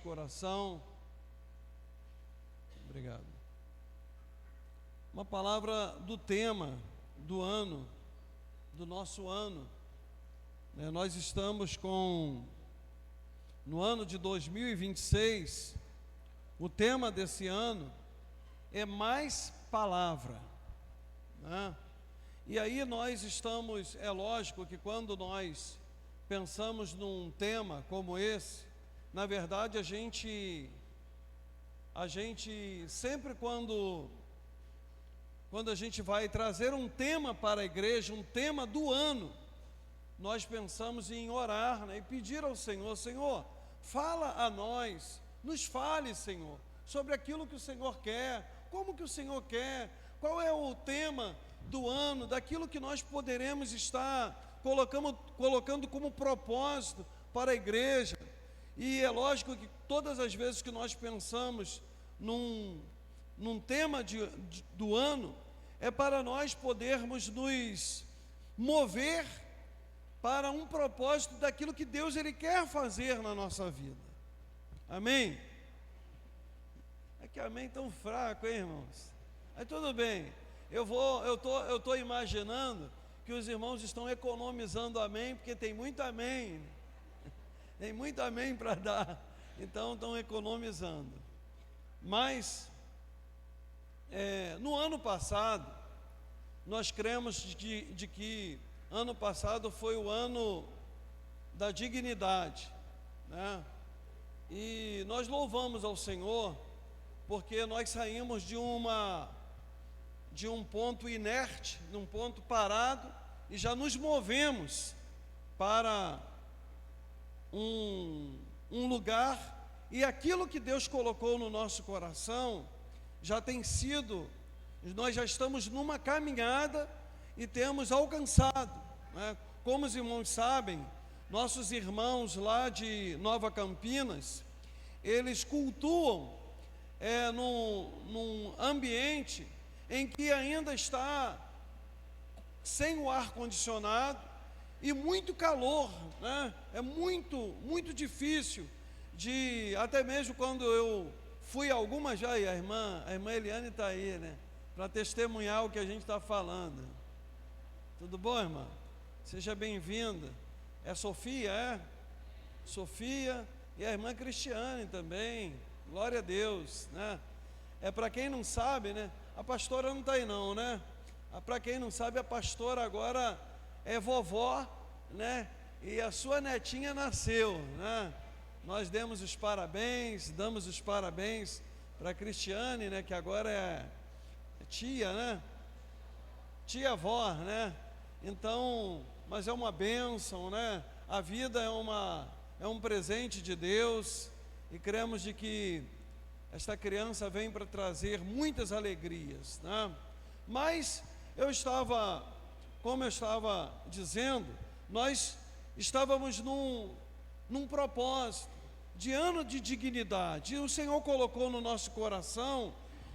coração. Obrigado. Uma palavra do tema do ano, do nosso ano. Nós estamos no ano de 2026, o tema desse ano é mais palavra, né? E aí nós estamos, é lógico que quando nós pensamos num tema como esse, na verdade a gente sempre quando a gente vai trazer um tema para a igreja, um tema do ano, nós pensamos em orar, né, e pedir ao Senhor: Senhor, fala a nós, nos fale, Senhor, sobre aquilo que o Senhor quer, como que o Senhor quer, qual é o tema do ano, daquilo que nós poderemos estar colocando como propósito para a igreja. E é lógico que todas as vezes que nós pensamos num tema do ano, é para nós podermos nos mover para um propósito daquilo que Deus Ele quer fazer na nossa vida. Amém? É que amém tão fraco, hein, irmãos? Mas tudo bem, eu estou imaginando que os irmãos estão economizando amém, porque tem muito amém, tem muito amém para dar, então estão economizando. Mas no ano passado, nós cremos de que ano passado foi o ano da dignidade, né? E nós louvamos ao Senhor, porque nós saímos de um ponto inerte, de um ponto parado, e já nos movemos para um lugar, e aquilo que Deus colocou no nosso coração já tem sido, nós já estamos numa caminhada e temos alcançado, né? Como os irmãos sabem, nossos irmãos lá de Nova Campinas, eles cultuam num ambiente em que ainda está sem o ar-condicionado e muito calor, né? É muito difícil até mesmo quando eu fui algumas já, e a irmã Eliane está aí, né, para testemunhar o que a gente está falando. Tudo bom, irmã? Seja bem-vinda. É Sofia, é? Sofia e a irmã Cristiane também. Glória a Deus, né? Para quem não sabe, né? A pastora não está aí não, né? Para quem não sabe, a pastora agora é vovó, né? E a sua netinha nasceu, né? Nós damos os parabéns para a Cristiane, né? Que agora é tia, né? Tia-avó, né? Então, mas é uma bênção, né? A vida é um presente de Deus, e cremos de que esta criança vem para trazer muitas alegrias, né? Mas como eu estava dizendo, nós estávamos num propósito de ano de dignidade, e o Senhor colocou no nosso coração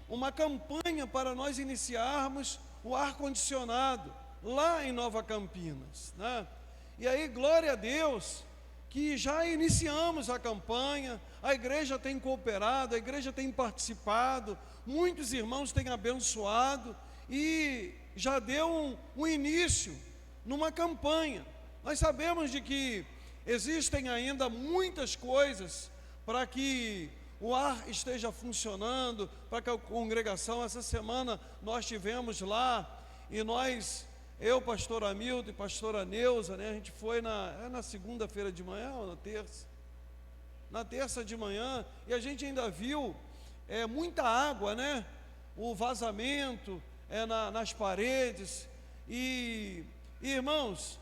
uma campanha para nós iniciarmos o ar-condicionado lá em Nova Campinas, né? E aí, glória a Deus, que já iniciamos a campanha, a igreja tem cooperado, a igreja tem participado, muitos irmãos têm abençoado, e já deu um início numa campanha. Nós sabemos de que existem ainda muitas coisas para que o ar esteja funcionando, para que a congregação, essa semana nós tivemos lá, e eu, pastor Hamilton e pastora Neuza, né, a gente foi na segunda-feira de manhã ou na terça? Na terça de manhã, e a gente ainda viu muita água, né? O vazamento nas paredes, e irmãos,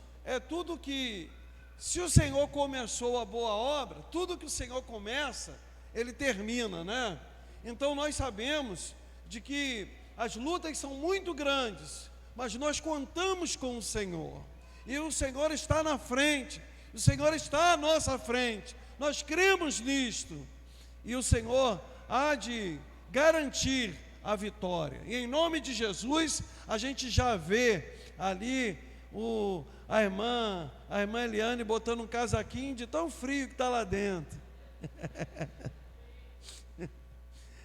tudo que, se o Senhor começou a boa obra, tudo que o Senhor começa, Ele termina, né? Então nós sabemos de que as lutas são muito grandes, mas nós contamos com o Senhor, e o Senhor está na frente, o Senhor está à nossa frente, nós cremos nisto, e o Senhor há de garantir a vitória, e em nome de Jesus, a gente já vê ali a irmã Eliane botando um casaquinho de tão frio que está lá dentro.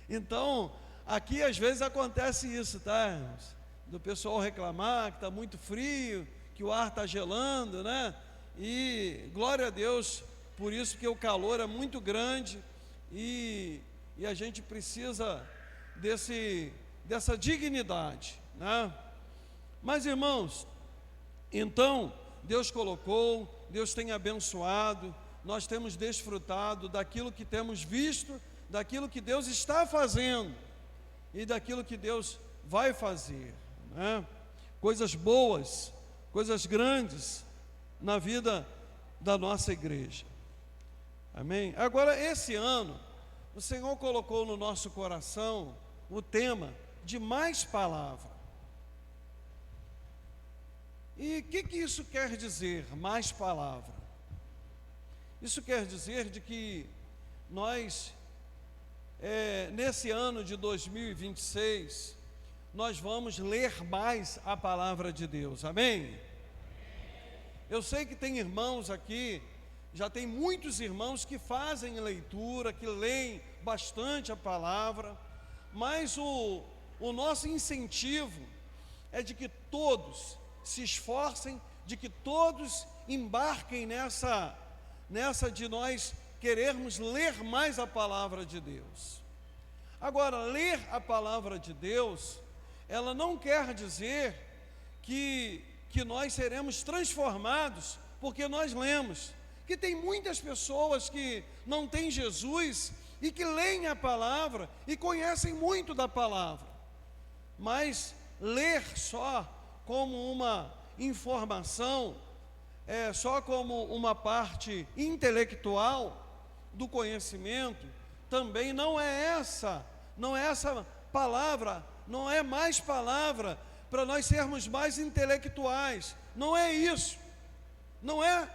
Então, aqui às vezes acontece isso, tá, irmãos? Do pessoal reclamar que está muito frio, que o ar está gelando, né? E glória a Deus por isso, que o calor é muito grande e a gente precisa dessa dignidade, né? Mas, irmãos, então Deus colocou, Deus tem abençoado, nós temos desfrutado daquilo que temos visto, daquilo que Deus está fazendo e daquilo que Deus vai fazer, né? Coisas boas, coisas grandes na vida da nossa igreja. Amém? Agora, esse ano, o Senhor colocou no nosso coração o tema de mais palavra. E o que isso quer dizer, mais palavra? Isso quer dizer de que nós, nesse ano de 2026, nós vamos ler mais a palavra de Deus, amém? Eu sei que tem irmãos aqui, já tem muitos irmãos que fazem leitura, que leem bastante a palavra, mas o nosso incentivo é de que todos se esforcem, de que todos embarquem nessa de nós querermos ler mais a palavra de Deus. Agora, ler a palavra de Deus, ela não quer dizer que nós seremos transformados porque nós lemos. Que tem muitas pessoas que não têm Jesus e que leem a palavra e conhecem muito da palavra, mas ler só como uma informação, só como uma parte intelectual do conhecimento, também não é essa palavra, não é mais palavra para nós sermos mais intelectuais, não é isso, não é.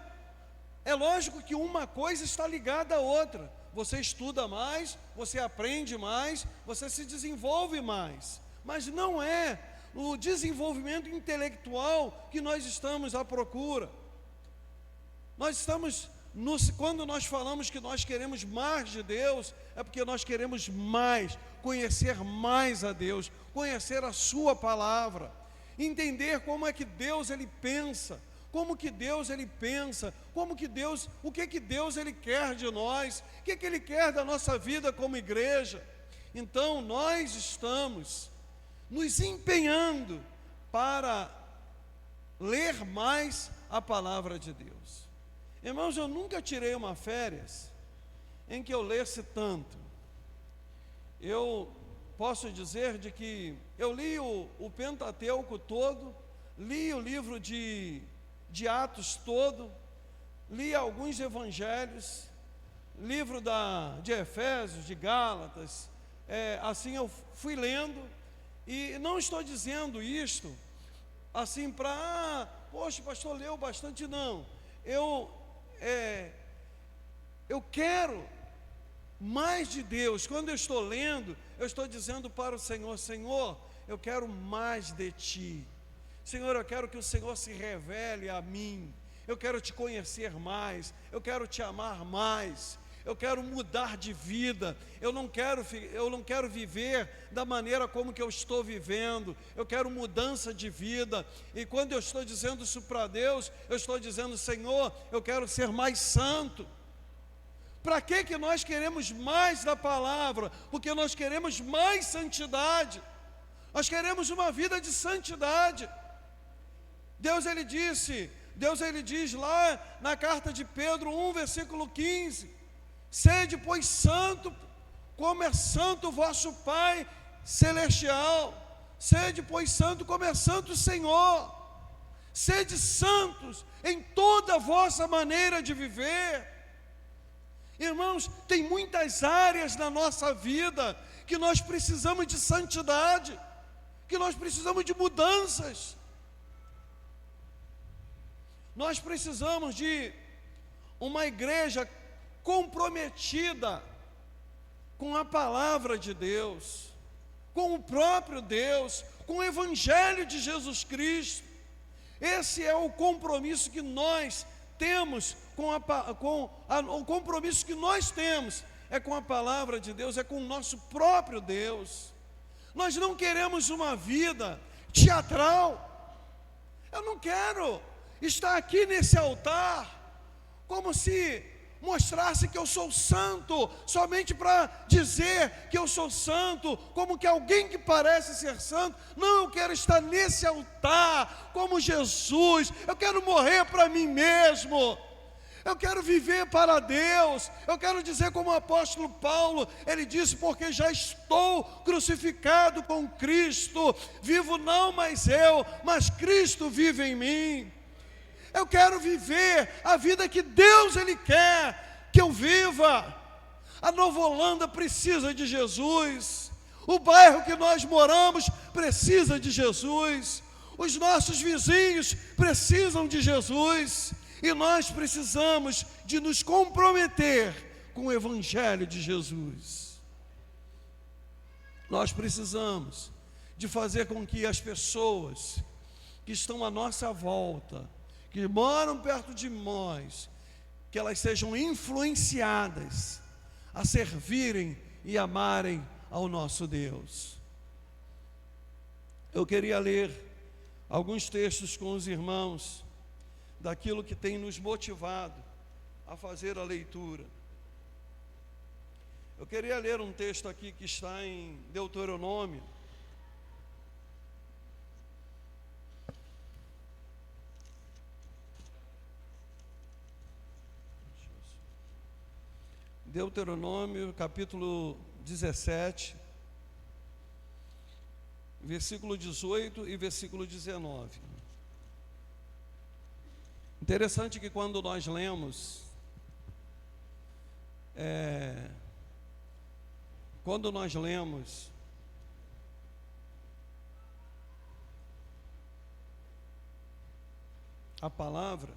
É lógico que uma coisa está ligada à outra, você estuda mais, você aprende mais, você se desenvolve mais, mas não é o desenvolvimento intelectual que nós estamos à procura. Nós estamos, quando nós falamos que nós queremos mais de Deus, é porque nós queremos mais, conhecer mais a Deus, conhecer a sua palavra, entender como é que Deus ele pensa, como que Deus ele pensa, o que que Deus ele quer de nós, o que ele quer da nossa vida como igreja. Então nós estamos nos empenhando para ler mais a palavra de Deus. Irmãos, eu nunca tirei uma férias em que eu lesse tanto. Eu posso dizer de que eu li o Pentateuco todo, li o livro de Atos todo, li alguns evangelhos, livro de Efésios, de Gálatas, assim eu fui lendo, e não estou dizendo isto assim para, poxa, pastor, leu bastante, não. Eu quero mais de Deus. Quando eu estou lendo, eu estou dizendo para o Senhor: Senhor, eu quero mais de Ti. Senhor, eu quero que o Senhor se revele a mim. Eu quero Te conhecer mais. Eu quero Te amar mais. Eu quero mudar de vida. Eu não quero viver da maneira como que eu estou vivendo. Eu quero mudança de vida. E quando eu estou dizendo isso para Deus, eu estou dizendo: Senhor, eu quero ser mais santo. Para que nós queremos mais da palavra? Porque nós queremos mais santidade. Nós queremos uma vida de santidade. Deus ele diz lá na carta de Pedro 1, versículo 15: sede, pois, santo, como é santo o vosso Pai celestial. Sede, pois, santo, como é santo o Senhor. Sede santos em toda a vossa maneira de viver. Irmãos, tem muitas áreas na nossa vida que nós precisamos de santidade, que nós precisamos de mudanças. Nós precisamos de uma igreja comprometida com a palavra de Deus, com o próprio Deus, com o Evangelho de Jesus Cristo. Esse é o compromisso que nós temos o compromisso que nós temos é com a palavra de Deus, é com o nosso próprio Deus. Nós não queremos uma vida teatral. Eu não quero estar aqui nesse altar como se mostrasse que eu sou santo, somente para dizer que eu sou santo, como que alguém que parece ser santo. Não, eu quero estar nesse altar como Jesus. Eu quero morrer para mim mesmo. Eu quero viver para Deus. Eu quero dizer como o apóstolo Paulo, ele disse: porque já estou crucificado com Cristo, vivo não mais eu, mas Cristo vive em mim. Eu quero viver a vida que Deus Ele quer que eu viva. A Nova Holanda precisa de Jesus. O bairro que nós moramos precisa de Jesus. Os nossos vizinhos precisam de Jesus. E nós precisamos de nos comprometer com o Evangelho de Jesus. Nós precisamos de fazer com que as pessoas que estão à nossa volta, que moram perto de nós, que elas sejam influenciadas a servirem e amarem ao nosso Deus. Eu queria ler alguns textos com os irmãos, daquilo que tem nos motivado a fazer a leitura. Eu queria ler um texto aqui que está em Deuteronômio, capítulo 17, versículo 18 e versículo 19. Interessante que quando nós lemos, a palavra,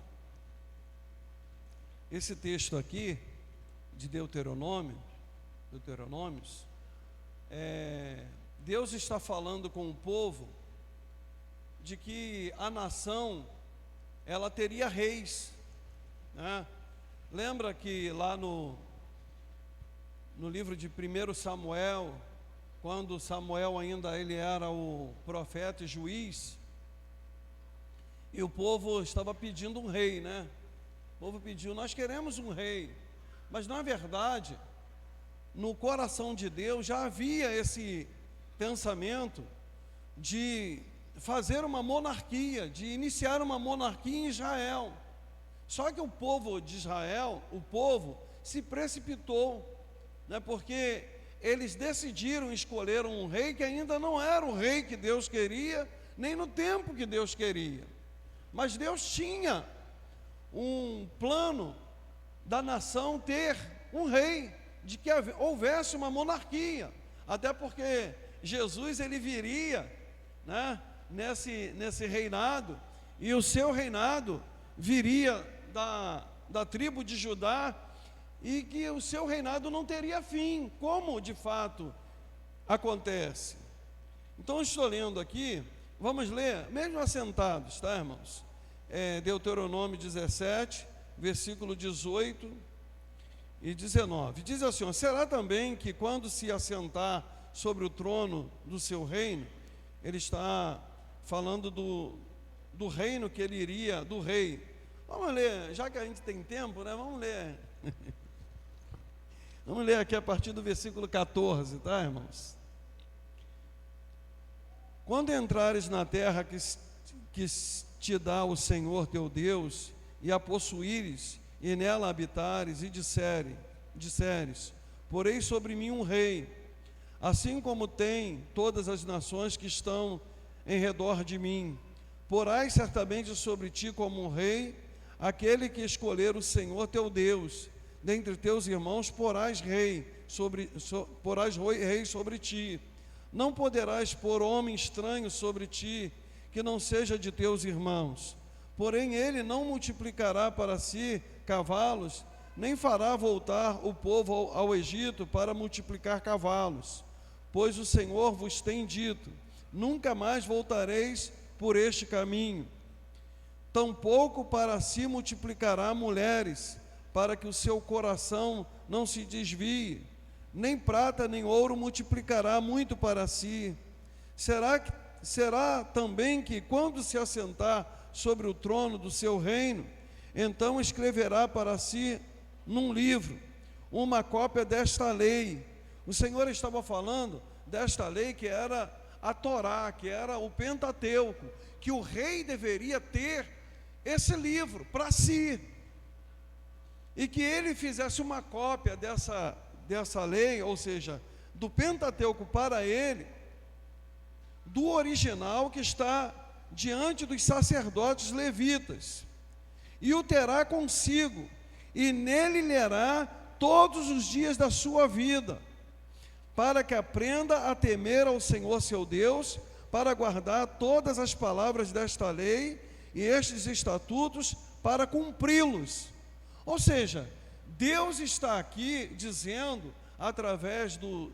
esse texto aqui, de Deuteronômios, Deus está falando com o povo de que a nação, ela teria reis, né? Lembra que lá no livro de 1 Samuel, quando Samuel ainda ele era o profeta e juiz, e o povo estava pedindo um rei, né? O povo pediu: nós queremos um rei. Mas na verdade, no coração de Deus já havia esse pensamento de fazer uma monarquia, de iniciar uma monarquia em Israel. Só que o povo de Israel, o povo se precipitou, né, porque eles decidiram escolher um rei que ainda não era o rei que Deus queria, nem no tempo que Deus queria. Mas Deus tinha um plano da nação ter um rei, de que houvesse uma monarquia, até porque Jesus ele viria, né, nesse reinado, e o seu reinado viria da tribo de Judá, e que o seu reinado não teria fim, como de fato acontece. Então eu estou lendo aqui, vamos ler, mesmo assentados, tá, irmãos? Deuteronômio 17, versículo 18 e 19, diz assim: será também que quando se assentar sobre o trono do seu reino, ele está falando do reino que ele iria, do rei. Vamos ler, já que a gente tem tempo, né? Vamos ler. Vamos ler aqui a partir do versículo 14, tá, irmãos? Quando entrares na terra que te dá o Senhor teu Deus, e a possuíres, e nela habitares, e disseres: porei sobre mim um rei, assim como tem todas as nações que estão em redor de mim. Porás certamente sobre ti como um rei, aquele que escolher o Senhor teu Deus. Dentre teus irmãos porás rei sobre ti. Não poderás pôr homem estranho sobre ti, que não seja de teus irmãos. Porém ele não multiplicará para si cavalos, nem fará voltar o povo ao Egito para multiplicar cavalos. Pois o Senhor vos tem dito: nunca mais voltareis por este caminho. Tampouco para si multiplicará mulheres, para que o seu coração não se desvie. Nem prata nem ouro multiplicará muito para si. Será também que, quando se assentar sobre o trono do seu reino, então escreverá para si num livro uma cópia desta lei. O Senhor estava falando desta lei que era a Torá, que era o Pentateuco, que o rei deveria ter esse livro para si, e que ele fizesse uma cópia dessa lei, ou seja, do Pentateuco para ele, do original que está diante dos sacerdotes levitas, e o terá consigo, e nele lerá todos os dias da sua vida, para que aprenda a temer ao Senhor seu Deus, para guardar todas as palavras desta lei e estes estatutos, para cumpri-los. Ou seja, Deus está aqui dizendo, através do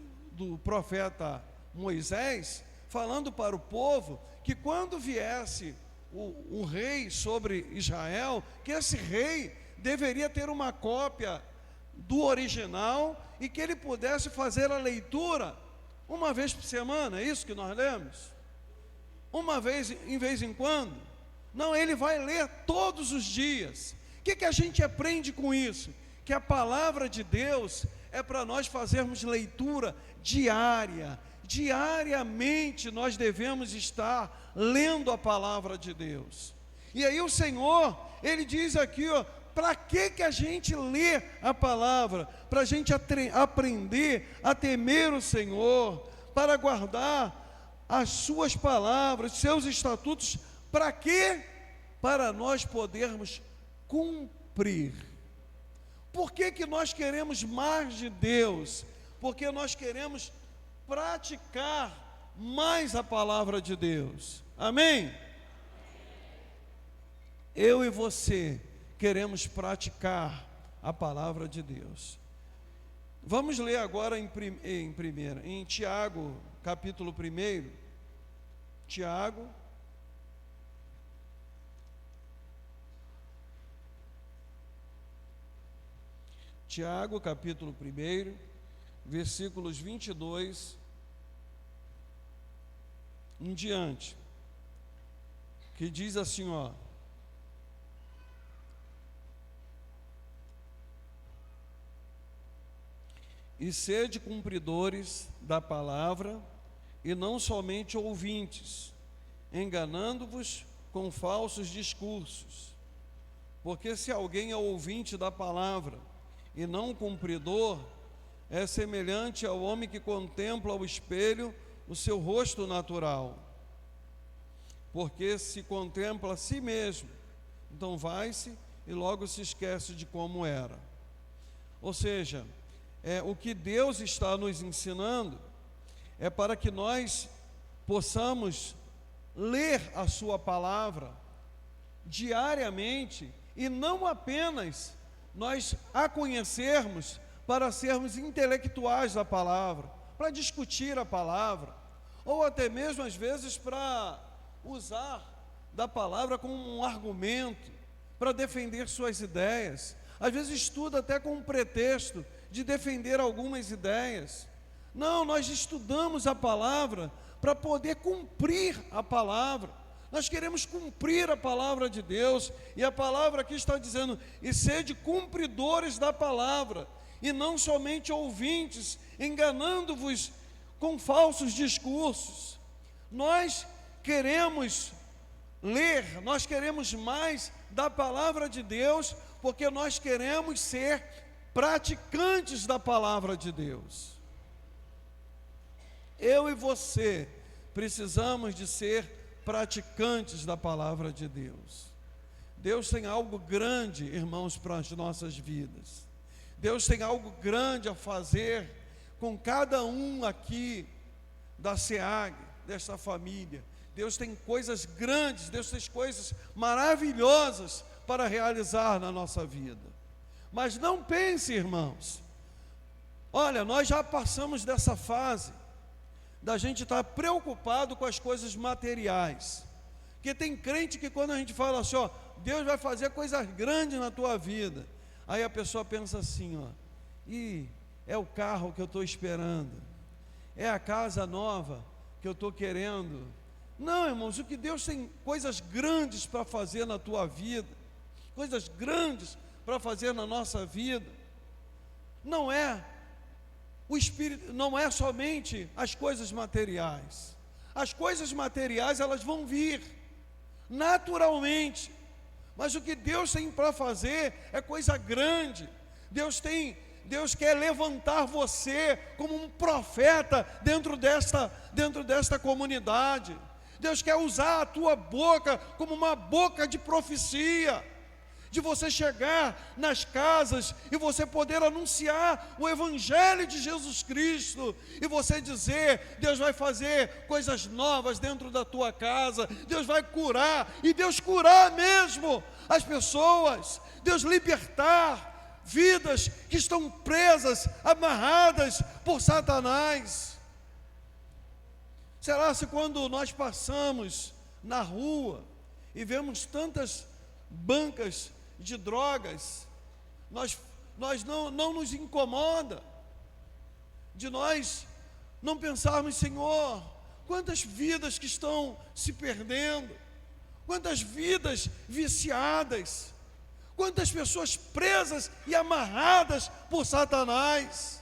profeta Moisés, falando para o povo, que quando viesse o rei sobre Israel, que esse rei deveria ter uma cópia do original e que ele pudesse fazer a leitura uma vez por semana. É isso que nós lemos? Uma vez em quando? Não, ele vai ler todos os dias. O que a gente aprende com isso? Que a palavra de Deus é para nós fazermos leitura diária. Diariamente nós devemos estar lendo a palavra de Deus. E aí o Senhor, Ele diz aqui, para que a gente lê a palavra? Para a gente aprender a temer o Senhor, para guardar as suas palavras, seus estatutos. Para quê? Para nós podermos cumprir. Por que nós queremos mais de Deus? Porque nós queremos praticar mais a palavra de Deus. Amém? Eu e você queremos praticar a palavra de Deus. Vamos ler agora em Tiago, capítulo 1. Tiago, capítulo 1, versículos 22 em diante, que diz assim, e sede cumpridores da palavra, e não somente ouvintes, enganando-vos com falsos discursos. Porque se alguém é ouvinte da palavra e não cumpridor, é semelhante ao homem que contempla ao espelho o seu rosto natural. Porque se contempla a si mesmo, então vai-se e logo se esquece de como era. Ou seja, o que Deus está nos ensinando é para que nós possamos ler a sua palavra diariamente, e não apenas nós a conhecermos para sermos intelectuais da palavra, para discutir a palavra, ou até mesmo às vezes para usar da palavra como um argumento, para defender suas ideias. Às vezes estuda até com um pretexto de defender algumas ideias. Não, nós estudamos a palavra para poder cumprir a palavra. Nós queremos cumprir a palavra de Deus, e a palavra aqui está dizendo, e sede cumpridores da palavra, e não somente ouvintes, enganando-vos com falsos discursos. Nós queremos ler, nós queremos mais da palavra de Deus, porque nós queremos ser praticantes da palavra de Deus. Eu e você precisamos de ser praticantes da palavra de Deus. Deus tem algo grande, irmãos, para as nossas vidas. Deus tem algo grande a fazer com cada um aqui da SEAG, desta família. Deus tem coisas grandes, Deus tem coisas maravilhosas para realizar na nossa vida. Mas não pense, irmãos, olha, nós já passamos dessa fase da gente estar preocupado com as coisas materiais. Porque tem crente que quando a gente fala assim, Deus vai fazer coisas grandes na tua vida, Aí a pessoa pensa assim, ó, é o carro que eu estou esperando, é a casa nova que eu estou querendo. Não, irmãos, o que Deus tem coisas grandes para fazer na tua vida, coisas grandes para fazer na nossa vida. Não é o Espírito, não é somente as coisas materiais. As coisas materiais, elas vão vir naturalmente, mas o que Deus tem para fazer é coisa grande. Deus quer levantar você como um profeta dentro desta comunidade. Deus quer usar a tua boca como uma boca de profecia, de você chegar nas casas e você poder anunciar o Evangelho de Jesus Cristo, e você dizer: Deus vai fazer coisas novas dentro da tua casa, Deus vai curar, e Deus curar mesmo as pessoas, Deus libertar vidas que estão presas, amarradas por Satanás. Será se quando nós passamos na rua e vemos tantas bancas de drogas, nós não nos incomoda de nós não pensarmos: Senhor, quantas vidas que estão se perdendo, quantas vidas viciadas, quantas pessoas presas e amarradas por Satanás.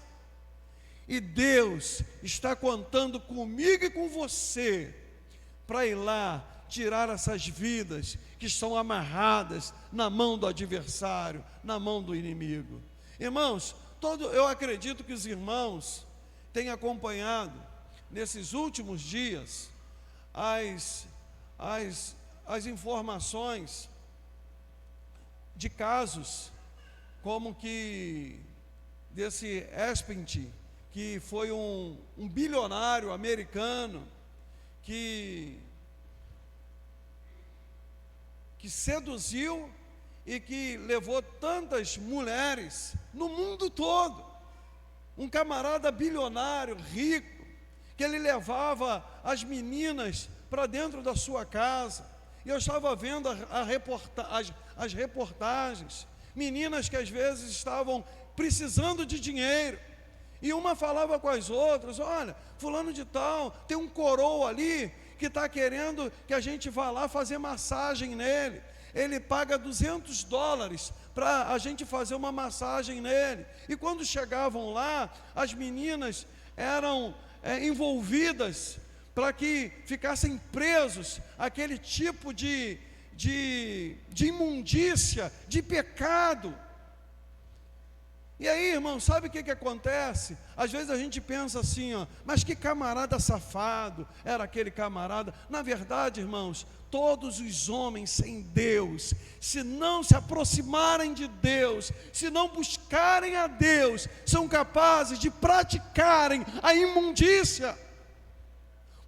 E Deus está contando comigo e com você para ir lá tirar essas vidas que estão amarradas na mão do adversário, na mão do inimigo. Irmãos, eu acredito que os irmãos têm acompanhado nesses últimos dias as informações de casos como que desse Epstein, que foi um bilionário americano que seduziu e que levou tantas mulheres no mundo todo. Um camarada bilionário, rico, que ele levava as meninas para dentro da sua casa. E eu estava vendo as reportagens, meninas que às vezes estavam precisando de dinheiro, e uma falava com as outras: olha, fulano de tal, tem um coroa ali que está querendo que a gente vá lá fazer massagem nele. Ele paga $200 para a gente fazer uma massagem nele. E quando chegavam lá, as meninas eram envolvidas para que ficassem presos aquele tipo de imundícia, de pecado. E aí, irmão, sabe o que acontece? Às vezes a gente pensa assim, ó, mas que camarada safado era aquele camarada. Na verdade, irmãos, todos os homens sem Deus, se não se aproximarem de Deus, se não buscarem a Deus, são capazes de praticarem a imundícia.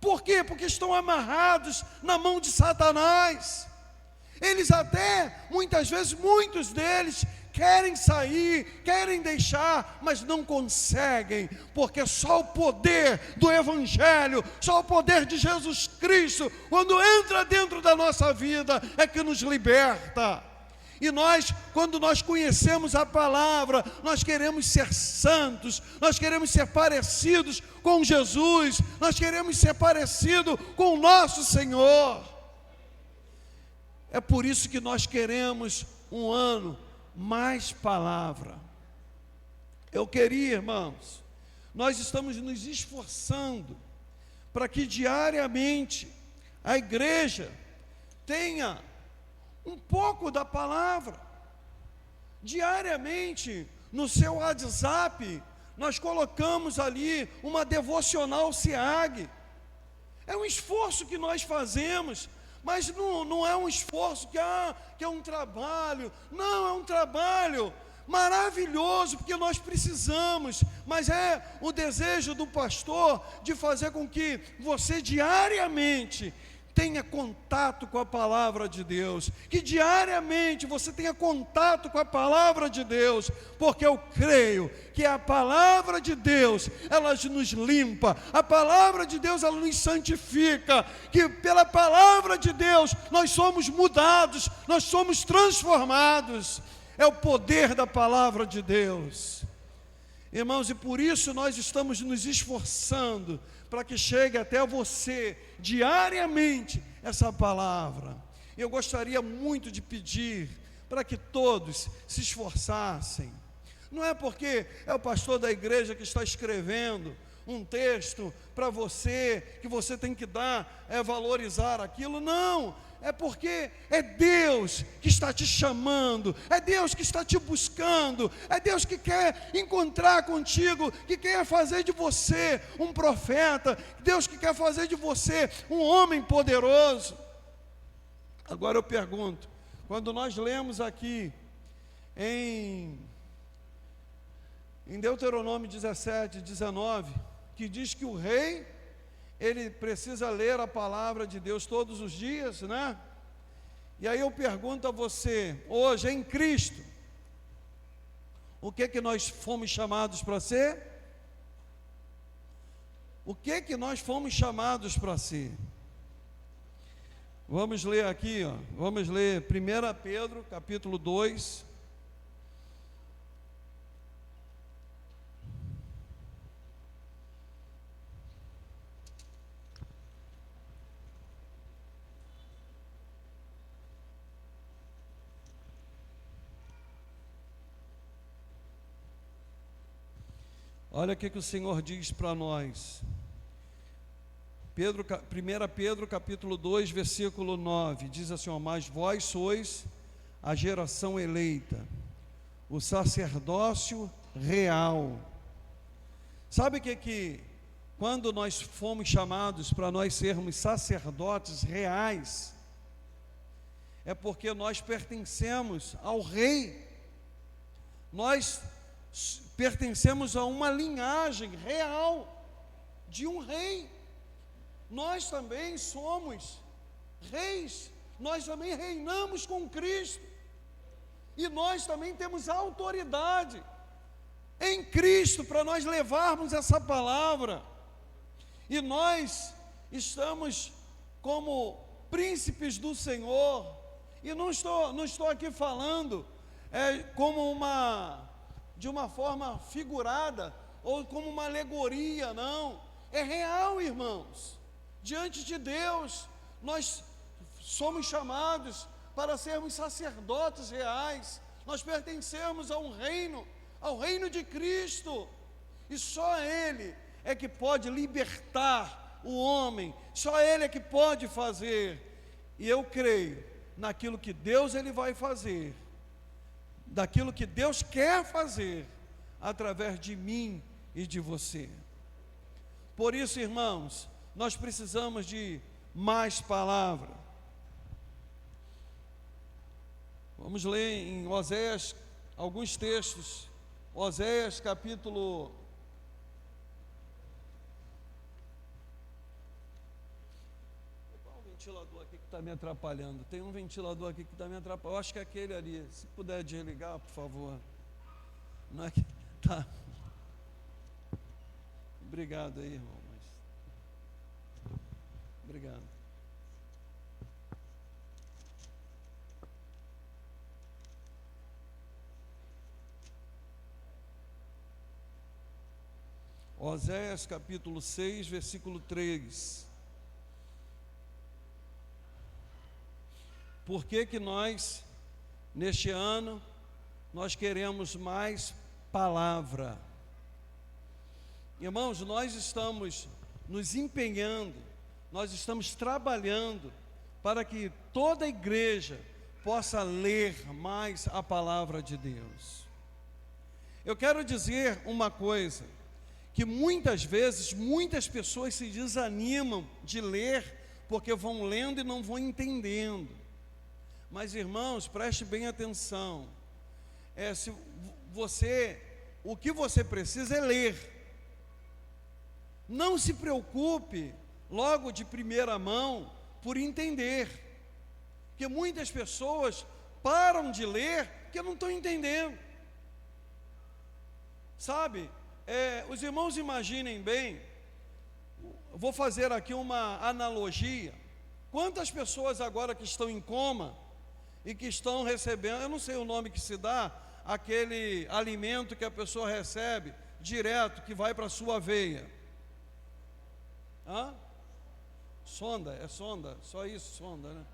Por quê? Porque estão amarrados na mão de Satanás. Eles até, muitas vezes, muitos deles querem sair, querem deixar, mas não conseguem, porque só o poder do Evangelho, só o poder de Jesus Cristo, quando entra dentro da nossa vida, é que nos liberta. E nós, quando nós conhecemos a palavra, nós queremos ser santos, nós queremos ser parecidos com Jesus, nós queremos ser parecidos com o nosso Senhor. É por isso que nós queremos um ano mais palavra. Eu queria, irmãos, nós estamos nos esforçando para que diariamente a igreja tenha um pouco da palavra. Diariamente, no seu WhatsApp, nós colocamos ali uma devocional SEAG. É um esforço que nós fazemos, mas não é um esforço que é um trabalho. Não, é um trabalho maravilhoso, porque nós precisamos, mas é o desejo do pastor de fazer com que você diariamente tenha contato com a palavra de Deus, que diariamente você tenha contato com a palavra de Deus, porque eu creio que a palavra de Deus, ela nos limpa, a palavra de Deus, ela nos santifica, que pela palavra de Deus nós somos mudados, nós somos transformados. é o poder da palavra de Deus. Irmãos, e por isso nós estamos nos esforçando para que chegue até você diariamente essa palavra. Eu gostaria muito de pedir para que todos se esforçassem. Não é porque é o pastor da igreja que está escrevendo um texto para você, que você tem que valorizar aquilo, não. É porque é Deus que está te chamando, é Deus que está te buscando, é Deus que quer encontrar contigo, que quer fazer de você um profeta, Deus que quer fazer de você um homem poderoso. Agora eu pergunto, quando nós lemos aqui em Deuteronômio 17, 19, que diz que o rei, ele precisa ler a palavra de Deus todos os dias, né? E aí eu pergunto a você, hoje em Cristo, o que que nós fomos chamados para ser? O que que nós fomos chamados para ser? Vamos ler aqui, vamos ler 1 Pedro, capítulo 2. Olha o que o Senhor diz para nós. 1 Pedro capítulo 2, versículo 9, diz assim, mas vós sois a geração eleita, o sacerdócio real. Sabe o que quando nós fomos chamados para nós sermos sacerdotes reais, é porque nós pertencemos ao rei, nós pertencemos a uma linhagem real de um rei. Nós também somos reis, nós também reinamos com Cristo, e nós também temos autoridade em Cristo para nós levarmos essa palavra, e nós estamos como príncipes do Senhor, e não estou aqui falando de uma forma figurada, ou como uma alegoria, não, é real, irmãos. Diante de Deus, nós somos chamados para sermos sacerdotes reais, nós pertencemos ao reino de Cristo, e só Ele é que pode libertar o homem, só Ele é que pode fazer, e eu creio naquilo que Deus Ele vai fazer, daquilo que Deus quer fazer, através de mim e de você. Por isso, irmãos, nós precisamos de mais palavra. Vamos ler em Oséias alguns textos. Oséias capítulo... Qual o ventilador aqui que está me atrapalhando? Tem um ventilador aqui que está me atrapalhando. Eu acho que é aquele ali. Se puder desligar, por favor. Não é que... Tá. Obrigado aí, irmão. Obrigado. Oséias capítulo 6, versículo 3. Por que nós, neste ano, nós queremos mais palavra? Irmãos, nós estamos nos empenhando, nós estamos trabalhando para que toda a igreja possa ler mais a palavra de Deus. Eu quero dizer uma coisa, que muitas vezes, muitas pessoas se desanimam de ler, porque vão lendo e não vão entendendo. Mas, irmãos, preste bem atenção, o que você precisa é ler. Não se preocupe logo de primeira mão por entender, porque muitas pessoas param de ler porque não estão entendendo. Sabe, os irmãos imaginem bem, vou fazer aqui uma analogia. Quantas pessoas agora que estão em coma, e que estão recebendo, eu não sei o nome que se dá, aquele alimento que a pessoa recebe direto, que vai para a sua veia. Hã? Sonda, é sonda, só isso, sonda, né?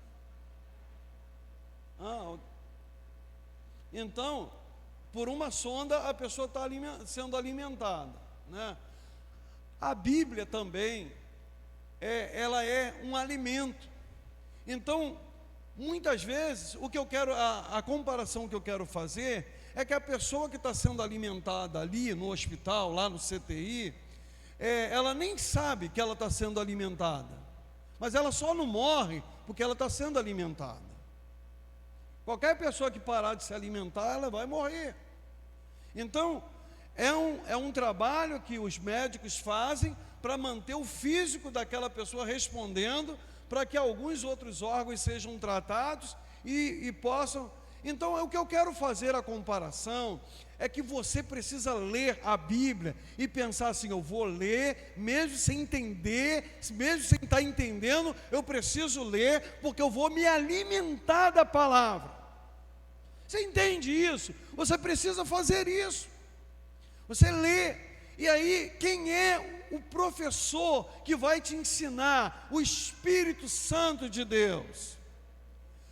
Então, por uma sonda a pessoa está sendo alimentada, né? A Bíblia também, ela é um alimento. Então, muitas vezes, o que eu quero, a comparação que eu quero fazer é que a pessoa que está sendo alimentada ali no hospital, lá no CTI, ela nem sabe que ela está sendo alimentada, mas ela só não morre porque ela está sendo alimentada. Qualquer pessoa que parar de se alimentar, ela vai morrer. Então, é um trabalho que os médicos fazem para manter o físico daquela pessoa respondendo, para que alguns outros órgãos sejam tratados e possam. Então, o que eu quero fazer a comparação é que você precisa ler a Bíblia e pensar assim: eu vou ler, mesmo sem entender, mesmo sem estar entendendo, eu preciso ler, porque eu vou me alimentar da palavra. Você entende isso? Você precisa fazer isso. Você lê, e aí quem é o professor que vai te ensinar? O Espírito Santo de Deus.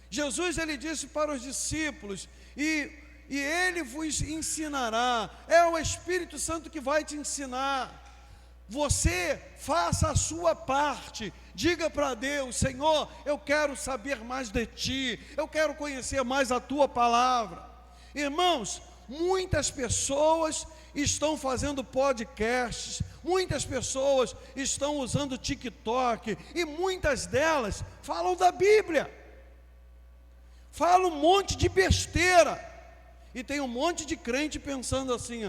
Jesus, ele disse para os discípulos, e ele vos ensinará. É o Espírito Santo que vai te ensinar. Você faça a sua parte, diga para Deus: Senhor, eu quero saber mais de Ti, eu quero conhecer mais a Tua palavra. Irmãos, muitas pessoas estão fazendo podcasts, muitas pessoas estão usando TikTok, e muitas delas falam da Bíblia, falam um monte de besteira. E tem um monte de crente pensando assim: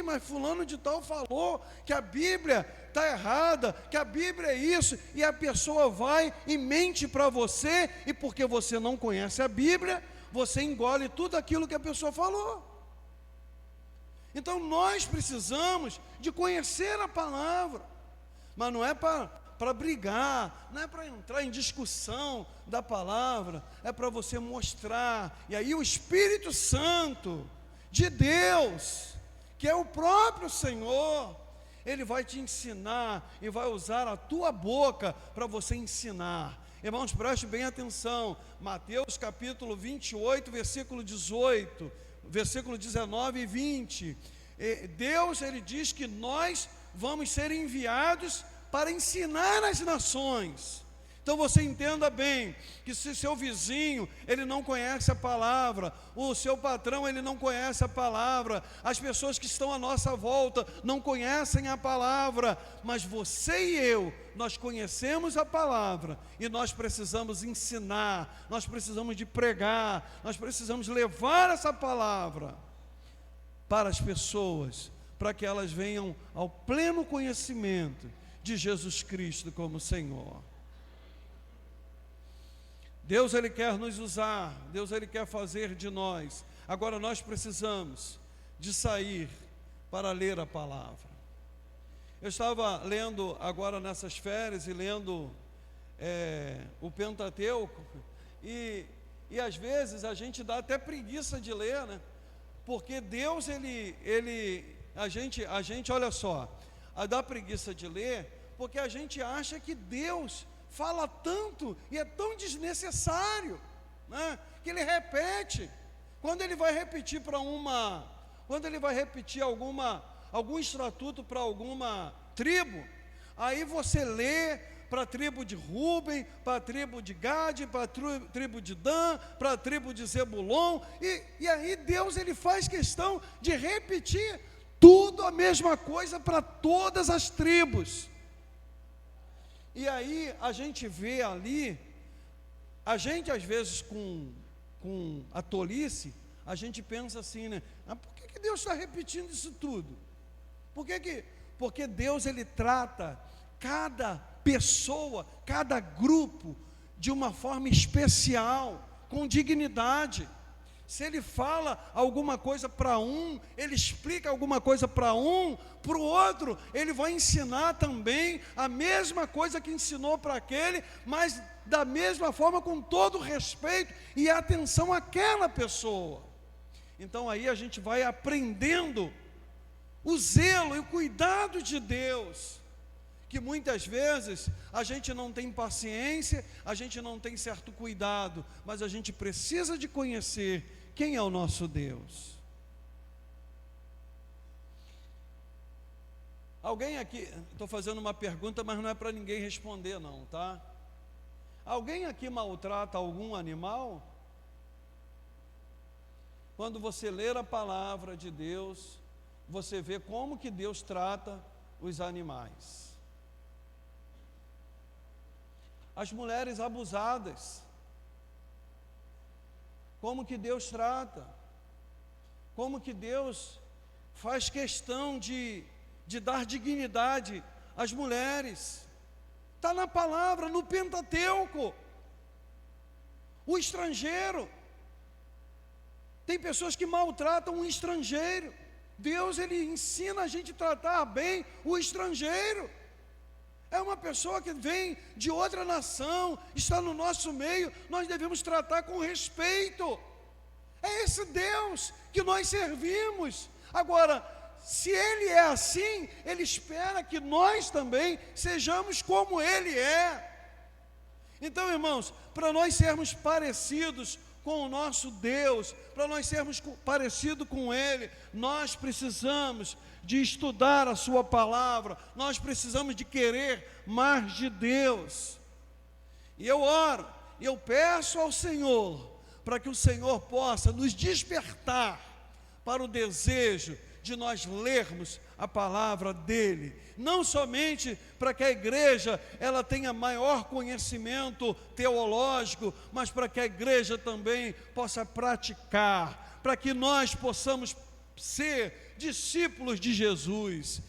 mas fulano de tal falou que a Bíblia está errada, que a Bíblia é isso, e a pessoa vai e mente para você, e porque você não conhece a Bíblia, você engole tudo aquilo que a pessoa falou. Então nós precisamos de conhecer a palavra, mas não é para brigar, não é para entrar em discussão da palavra, é para você mostrar. E aí o Espírito Santo de Deus, que é o próprio Senhor, ele vai te ensinar e vai usar a tua boca para você ensinar. Irmãos, preste bem atenção, Mateus capítulo 28, versículo 18, versículo 19 e 20, Deus, ele diz que nós vamos ser enviados para ensinar as nações. Então você entenda bem, que se seu vizinho, ele não conhece a palavra, o seu patrão, ele não conhece a palavra, as pessoas que estão à nossa volta não conhecem a palavra, mas você e eu, nós conhecemos a palavra, e nós precisamos ensinar, nós precisamos de pregar, nós precisamos levar essa palavra para as pessoas, para que elas venham ao pleno conhecimento de Jesus Cristo como Senhor. Deus, ele quer nos usar, Deus, ele quer fazer de nós. Agora nós precisamos de sair para ler a palavra. Eu estava lendo agora nessas férias e lendo o Pentateuco, e às vezes a gente dá até preguiça de ler, né? Porque Deus, a gente, olha só, dá preguiça de ler, porque a gente acha que Deus fala tanto e é tão desnecessário, né? Que ele repete. Quando ele vai repetir algum estatuto para alguma tribo, aí você lê para a tribo de Rúben, para a tribo de Gade, para a tribo de Dan, para a tribo de Zebulon, e aí Deus, ele faz questão de repetir tudo a mesma coisa para todas as tribos. E aí a gente vê ali, a gente às vezes com a tolice, a gente pensa assim, né? Por que Deus está repetindo isso tudo? Porque Deus, ele trata cada pessoa, cada grupo de uma forma especial, com dignidade. Se ele fala alguma coisa para um, ele explica alguma coisa para um, para o outro, ele vai ensinar também a mesma coisa que ensinou para aquele, mas da mesma forma, com todo respeito e atenção àquela pessoa. Então aí a gente vai aprendendo o zelo e o cuidado de Deus, que muitas vezes a gente não tem paciência, a gente não tem certo cuidado, mas a gente precisa de conhecer quem é o nosso Deus. Alguém aqui, estou fazendo uma pergunta, mas não é para ninguém responder não, tá? Alguém aqui maltrata algum animal? Quando você ler a palavra de Deus, você vê como que Deus trata os animais. As mulheres abusadas, como que Deus trata, como que Deus faz questão de dar dignidade às mulheres. Está na palavra, no Pentateuco. O estrangeiro, tem pessoas que maltratam o estrangeiro. Deus, ele ensina a gente a tratar bem o estrangeiro. É uma pessoa que vem de outra nação, está no nosso meio, nós devemos tratar com respeito. É esse Deus que nós servimos. Agora, se Ele é assim, Ele espera que nós também sejamos como Ele é. Então, irmãos, para nós sermos parecidos com o nosso Deus, para nós sermos parecidos com Ele, nós precisamos de estudar a sua palavra, nós precisamos de querer mais de Deus. E eu oro, e eu peço ao Senhor, para que o Senhor possa nos despertar para o desejo de nós lermos a palavra dEle, não somente para que a igreja ela tenha maior conhecimento teológico, mas para que a igreja também possa praticar, para que nós possamos ser discípulos de Jesus.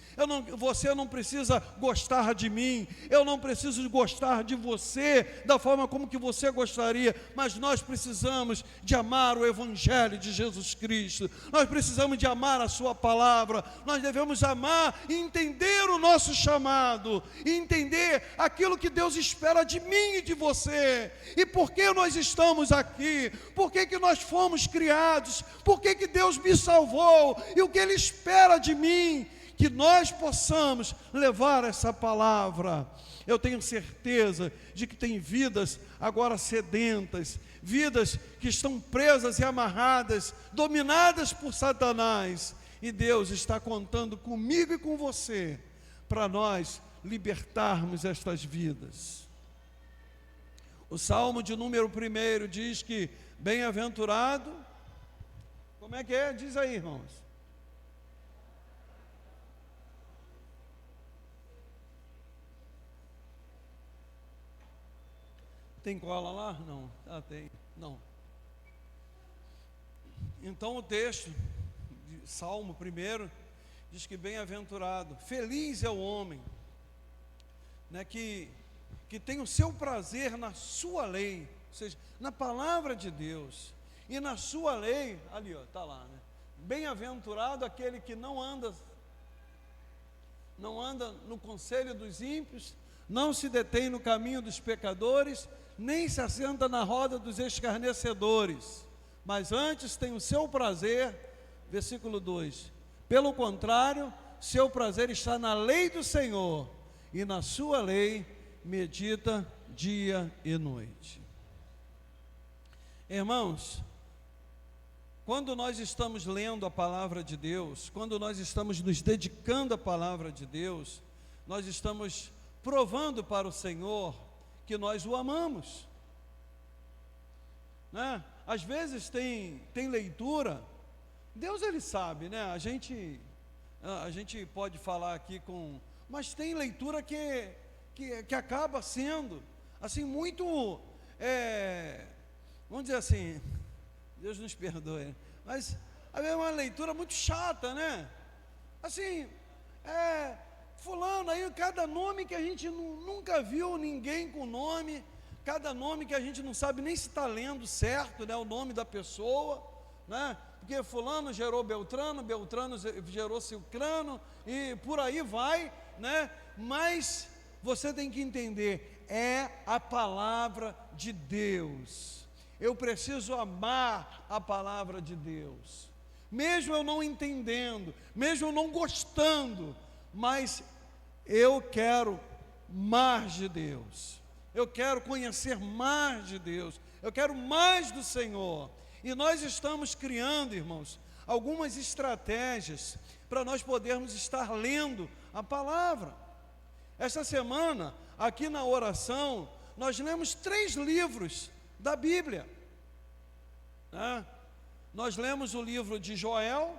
Você não precisa gostar de mim, eu não preciso gostar de você da forma como que você gostaria, mas nós precisamos de amar o Evangelho de Jesus Cristo, nós precisamos de amar a sua palavra, nós devemos amar e entender o nosso chamado, e entender aquilo que Deus espera de mim e de você, e por que nós estamos aqui, por que nós fomos criados, por que Deus me salvou, e o que Ele espera de mim, que nós possamos levar essa palavra. Eu tenho certeza de que tem vidas agora sedentas, vidas que estão presas e amarradas, dominadas por Satanás, e Deus está contando comigo e com você, para nós libertarmos estas vidas. O Salmo de número 1 diz que bem-aventurado, como é que é? Diz aí, irmãos. Tem cola lá? Não. Ah, tem. Não. Então o texto, de Salmo 1, diz que bem-aventurado, feliz é o homem, né, que tem o seu prazer na sua lei, ou seja, na palavra de Deus, e na sua lei, ali ó, está lá, né? Bem-aventurado aquele que não anda no conselho dos ímpios, não se detém no caminho dos pecadores, nem se assenta na roda dos escarnecedores, mas antes tem o seu prazer, versículo 2, pelo contrário, seu prazer está na lei do Senhor, e na sua lei medita dia e noite. Irmãos, quando nós estamos lendo a palavra de Deus, quando nós estamos nos dedicando à palavra de Deus, nós estamos provando para o Senhor que nós o amamos, né? Às vezes tem leitura, Deus ele sabe, né? A gente pode falar aqui mas tem leitura que acaba sendo assim muito, vamos dizer assim, Deus nos perdoe, mas é uma leitura muito chata, né? Assim, fulano aí, cada nome que a gente nunca viu ninguém com nome, cada nome que a gente não sabe nem se está lendo certo, né, o nome da pessoa, né? Porque fulano gerou Beltrano, Beltrano gerou Cicrano, e por aí vai, né? Mas você tem que entender, é a palavra de Deus. Eu preciso amar a palavra de Deus, mesmo eu não entendendo, mesmo eu não gostando, mas eu quero mais de Deus, eu quero conhecer mais de Deus, eu quero mais do Senhor. E nós estamos criando, irmãos, algumas estratégias para nós podermos estar lendo a palavra. Esta semana, aqui na oração, nós lemos 3 livros da Bíblia, né? Nós lemos o livro de Joel,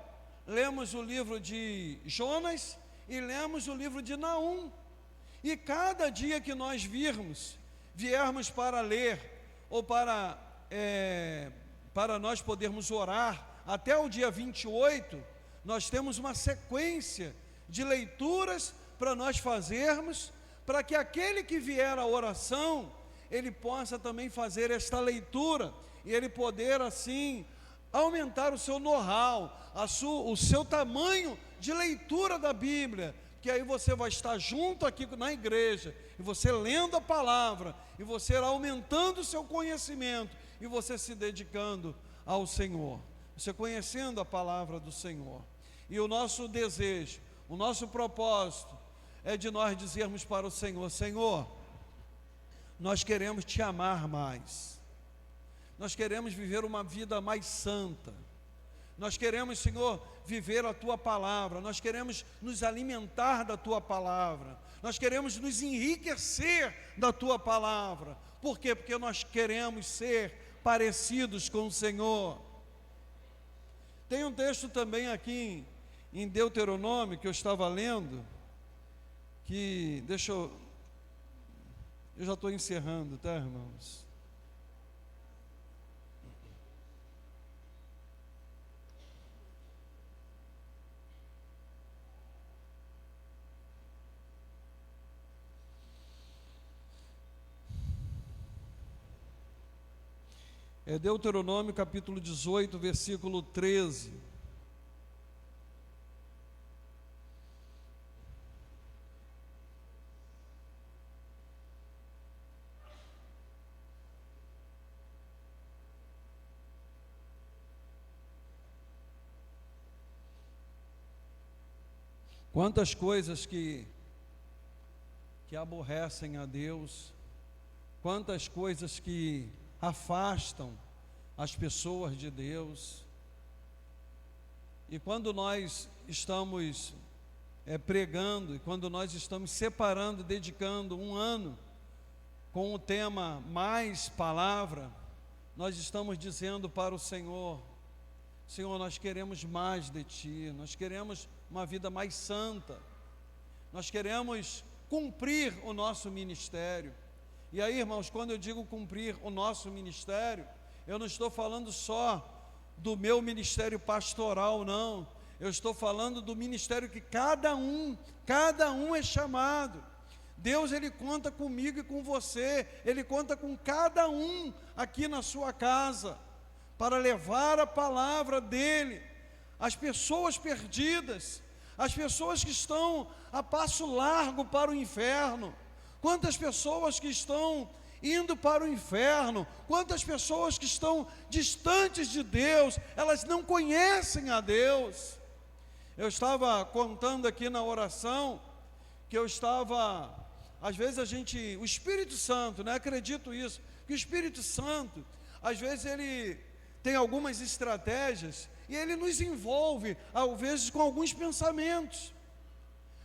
lemos o livro de Jonas e lemos o livro de Naum. E cada dia que nós viermos para ler, ou para nós podermos orar, até o dia 28, nós temos uma sequência de leituras para nós fazermos, para que aquele que vier à oração, ele possa também fazer esta leitura, e ele poder assim aumentar o seu know-how, o seu tamanho de leitura da Bíblia, que aí você vai estar junto aqui na igreja, e você lendo a palavra, e você aumentando o seu conhecimento, e você se dedicando ao Senhor, você conhecendo a palavra do Senhor. E o nosso desejo, o nosso propósito, é de nós dizermos para o Senhor: Senhor, nós queremos te amar mais, nós queremos viver uma vida mais santa, nós queremos, Senhor, viver a Tua palavra, nós queremos nos alimentar da Tua palavra, nós queremos nos enriquecer da Tua palavra. Por quê? Porque nós queremos ser parecidos com o Senhor. Tem um texto também aqui em Deuteronômio que eu estava lendo, que, eu já estou encerrando, tá, irmãos? É Deuteronômio capítulo 18, versículo 13. Quantas coisas que aborrecem a Deus, quantas coisas que afastam as pessoas de Deus. E quando nós estamos pregando, e quando nós estamos separando, dedicando um ano com o tema Mais Palavra, nós estamos dizendo para o Senhor: Senhor, nós queremos mais de Ti, nós queremos uma vida mais santa, nós queremos cumprir o nosso ministério. E aí, irmãos, quando eu digo cumprir o nosso ministério, eu não estou falando só do meu ministério pastoral, não. Eu estou falando do ministério que cada um é chamado. Deus, Ele conta comigo e com você, Ele conta com cada um aqui na sua casa, para levar a palavra dEle às pessoas perdidas, às pessoas que estão a passo largo para o inferno. Quantas pessoas que estão indo para o inferno, quantas pessoas que estão distantes de Deus, elas não conhecem a Deus. Eu estava contando aqui na oração, que eu estava, às vezes o Espírito Santo, né, acredito isso, que o Espírito Santo, às vezes ele tem algumas estratégias, e ele nos envolve, às vezes, com alguns pensamentos,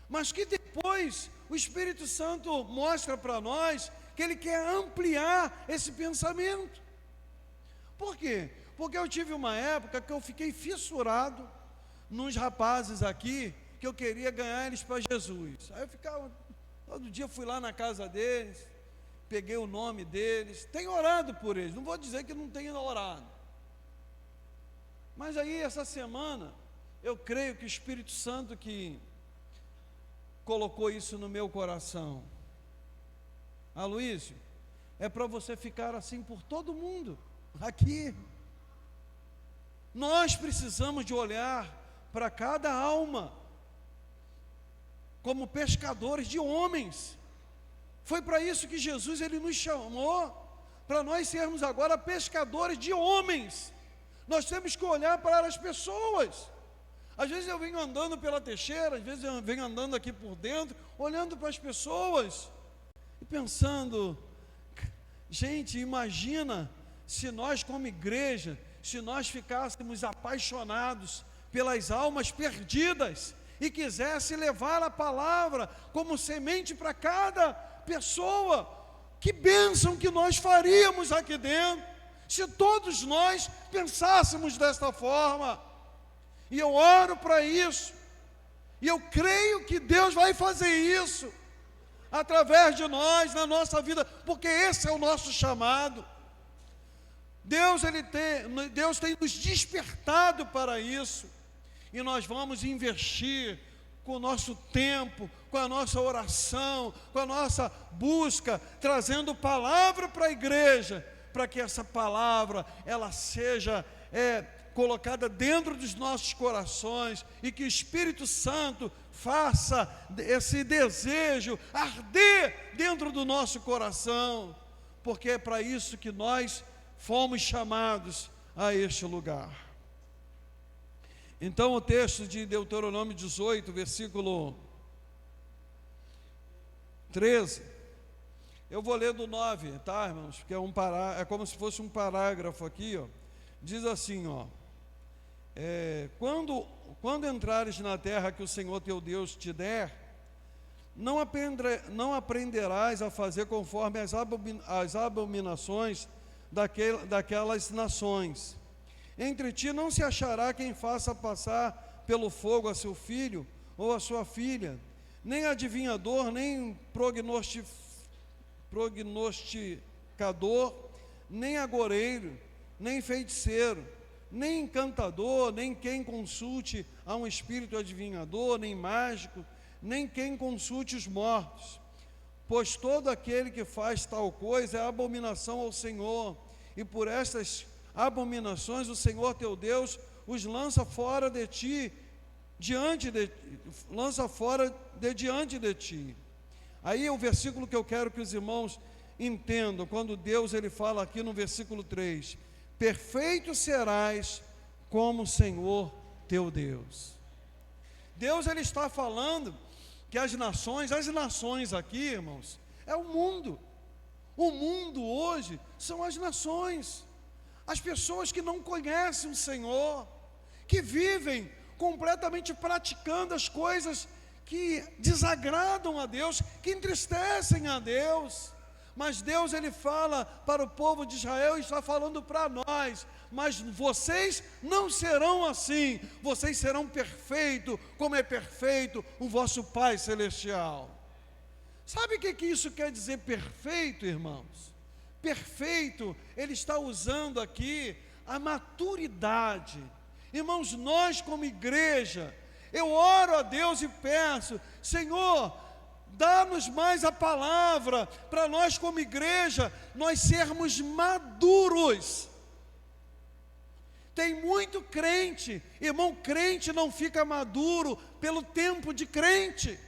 mas que depois o Espírito Santo mostra para nós que ele quer ampliar esse pensamento. Por quê? Porque eu tive uma época que eu fiquei fissurado nos rapazes aqui, que eu queria ganhar eles para Jesus. Aí eu ficava, todo dia fui lá na casa deles, peguei o nome deles, tenho orado por eles, não vou dizer que não tenho orado. Mas aí essa semana, eu creio que o Espírito Santo que colocou isso no meu coração: Aloísio, é para você ficar assim por todo mundo aqui. Nós precisamos de olhar para cada alma como pescadores de homens. Foi para isso que Jesus ele nos chamou, para nós sermos agora pescadores de homens. Nós temos que olhar para as pessoas. Às vezes eu venho andando pela Teixeira, às vezes eu venho andando aqui por dentro, olhando para as pessoas e pensando, gente, imagina se nós como igreja, se nós ficássemos apaixonados pelas almas perdidas e quisesse levar a palavra como semente para cada pessoa, que bênção que nós faríamos aqui dentro, se todos nós pensássemos desta forma. E eu oro para isso, e eu creio que Deus vai fazer isso, através de nós, na nossa vida, porque esse é o nosso chamado. Deus tem nos despertado para isso, e nós vamos investir com o nosso tempo, com a nossa oração, com a nossa busca, trazendo palavra para a igreja, para que essa palavra, ela seja colocada dentro dos nossos corações, e que o Espírito Santo faça esse desejo arder dentro do nosso coração, porque é para isso que nós fomos chamados a este lugar. Então o texto de Deuteronômio 18, versículo 13, eu vou ler do 9, tá, irmãos? Porque é como se fosse um parágrafo aqui, ó. Diz assim, ó: quando entrares na terra que o Senhor teu Deus te der, não aprenderás a fazer conforme as abominações daquelas nações. Entre ti não se achará quem faça passar pelo fogo a seu filho ou a sua filha, nem adivinhador, nem prognosticador, nem agoreiro, nem feiticeiro, nem encantador, nem quem consulte a um espírito adivinhador, nem mágico, nem quem consulte os mortos. Pois todo aquele que faz tal coisa é abominação ao Senhor, e por estas abominações o Senhor teu Deus os lança fora de ti, diante de ti. Aí é o versículo que eu quero que os irmãos entendam, quando Deus ele fala aqui no versículo 3: perfeito serás como o Senhor teu Deus. Deus ele está falando que as nações aqui, irmãos, é o mundo. O mundo hoje são as nações, as pessoas que não conhecem o Senhor, que vivem completamente praticando as coisas que desagradam a Deus, que entristecem a Deus. Mas Deus ele fala para o povo de Israel e está falando para nós: mas vocês não serão assim, vocês serão perfeitos, como é perfeito o vosso Pai Celestial. Sabe o que isso quer dizer, perfeito, irmãos? Perfeito, ele está usando aqui a maturidade. Irmãos, nós como igreja, eu oro a Deus e peço: Senhor, dá-nos mais a palavra, para nós como igreja, nós sermos maduros. Tem muito crente, irmão, crente não fica maduro pelo tempo de crente.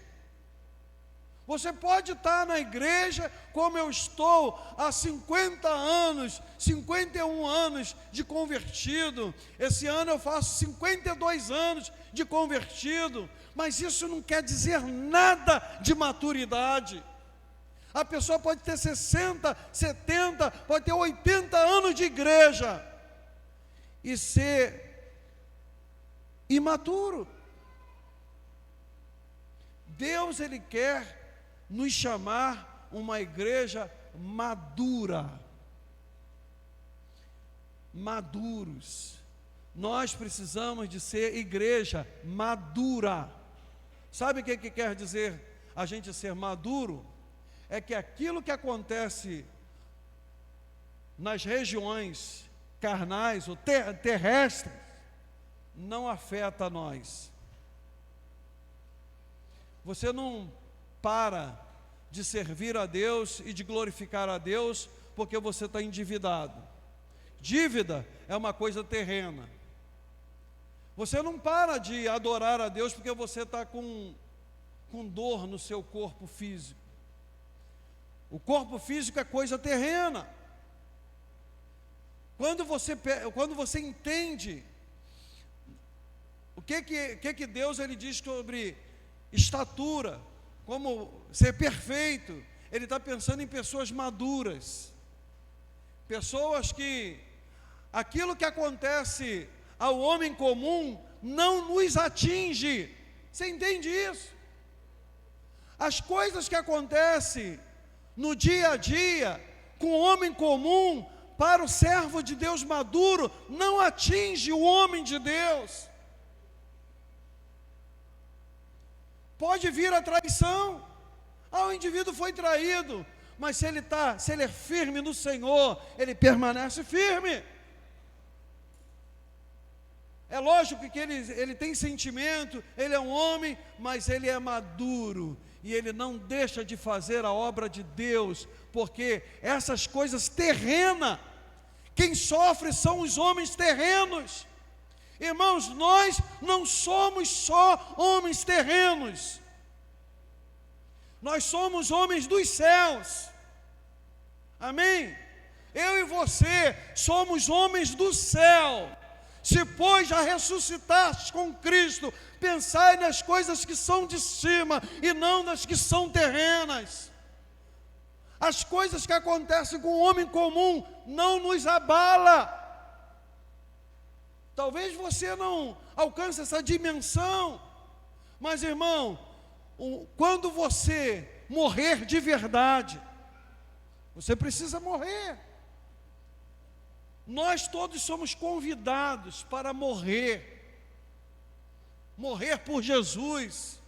Você pode estar na igreja como eu estou há 50 anos, 51 anos de convertido. Esse ano eu faço 52 anos de convertido, mas isso não quer dizer nada de maturidade. A pessoa pode ter 60, 70, pode ter 80 anos de igreja e ser imaturo. Deus ele quer nos chamar uma igreja madura, maduros. Nós precisamos de ser igreja madura. Sabe o que quer dizer a gente ser maduro? É que aquilo que acontece nas regiões carnais ou terrestres não afeta nós. Você não para de servir a Deus e de glorificar a Deus porque você está endividado. Dívida é uma coisa terrena. Você não para de adorar a Deus porque você está com dor no seu corpo físico. O corpo físico é coisa terrena. Quando você entende o que Deus ele diz sobre estatura, como ser perfeito, Ele está pensando em pessoas maduras, pessoas que aquilo que acontece ao homem comum não nos atinge. Você entende isso? As coisas que acontecem no dia a dia com o homem comum, para o servo de Deus maduro, não atinge o homem de Deus. Pode vir a traição. O indivíduo foi traído, mas se ele é firme no Senhor, ele permanece firme. É lógico que ele tem sentimento, ele é um homem, mas ele é maduro, e ele não deixa de fazer a obra de Deus, porque essas coisas terrenas, quem sofre são os homens terrenos. Irmãos, nós não somos só homens terrenos, nós somos homens dos céus, amém? Eu e você somos homens do céu. Se pois já ressuscitaste com Cristo, pensai nas coisas que são de cima e não nas que são terrenas. As coisas que acontecem com o homem comum não nos abala. Talvez você não alcance essa dimensão, mas irmão, quando você morrer de verdade, você precisa morrer. Nós todos somos convidados para morrer por Jesus.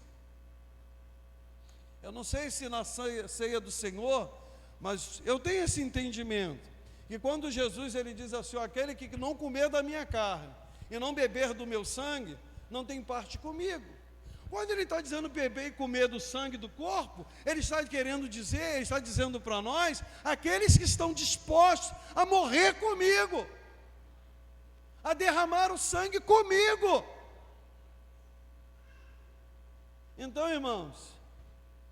Eu não sei se na ceia do Senhor, mas eu tenho esse entendimento, que quando Jesus ele diz assim, aquele que não comer da minha carne e não beber do meu sangue, não tem parte comigo. Quando ele está dizendo beber e comer do sangue do corpo, ele está querendo dizer, ele está dizendo para nós, aqueles que estão dispostos a morrer comigo, a derramar o sangue comigo. Então, irmãos,